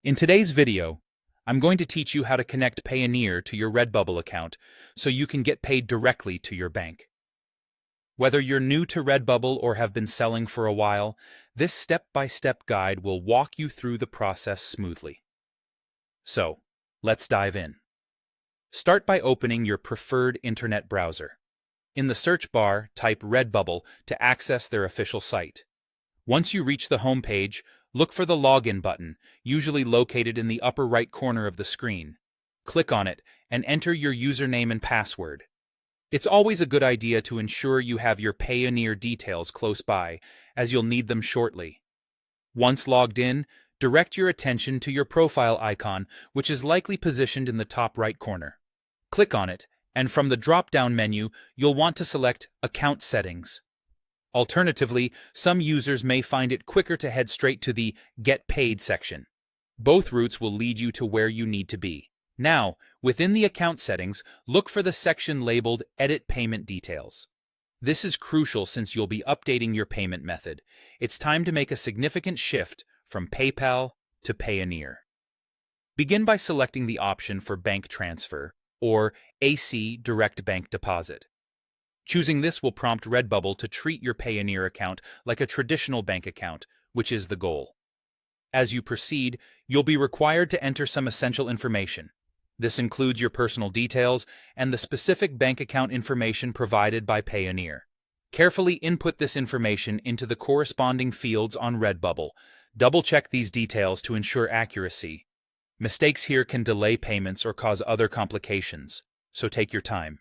In today's video, I'm going to teach you how to connect Payoneer to your Redbubble account so you can get paid directly to your bank. Whether you're new to Redbubble or have been selling for a while, this step-by-step guide will walk you through the process smoothly. So, let's dive in. Start by opening your preferred internet browser. In the search bar, type Redbubble to access their official site. Once you reach the home page, look for the Login button, usually located in the upper right corner of the screen. Click on it and enter your username and password. It's always a good idea to ensure you have your Payoneer details close by, as you'll need them shortly. Once logged in, direct your attention to your profile icon, which is likely positioned in the top right corner. Click on it, and from the drop-down menu, you'll want to select Account Settings. Alternatively, some users may find it quicker to head straight to the Get Paid section. Both routes will lead you to where you need to be. Now, within the account settings, look for the section labeled Edit Payment Details. This is crucial since you'll be updating your payment method. It's time to make a significant shift from PayPal to Payoneer. Begin by selecting the option for Bank Transfer, or AC Direct Bank Deposit. Choosing this will prompt Redbubble to treat your Payoneer account like a traditional bank account, which is the goal. As you proceed, you'll be required to enter some essential information. This includes your personal details and the specific bank account information provided by Payoneer. Carefully input this information into the corresponding fields on Redbubble. Double-check these details to ensure accuracy. Mistakes here can delay payments or cause other complications, so take your time.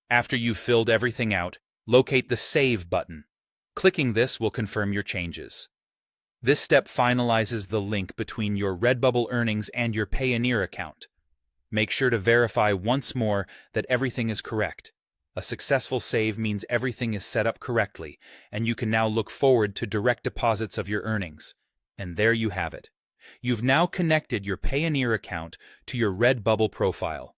After you've filled everything out, locate the Save button. Clicking this will confirm your changes. This step finalizes the link between your Redbubble earnings and your Payoneer account. Make sure to verify once more that everything is correct. A successful save means everything is set up correctly, and you can now look forward to direct deposits of your earnings. And there you have it. You've now connected your Payoneer account to your Redbubble profile.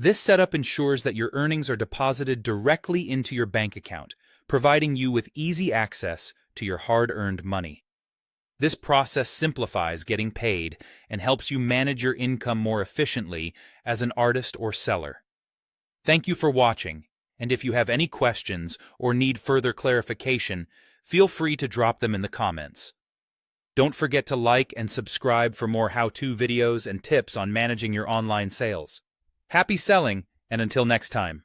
This setup ensures that your earnings are deposited directly into your bank account, providing you with easy access to your hard-earned money. This process simplifies getting paid and helps you manage your income more efficiently as an artist or seller. Thank you for watching, and if you have any questions or need further clarification, feel free to drop them in the comments. Don't forget to like and subscribe for more how-to videos and tips on managing your online sales. Happy selling, and until next time.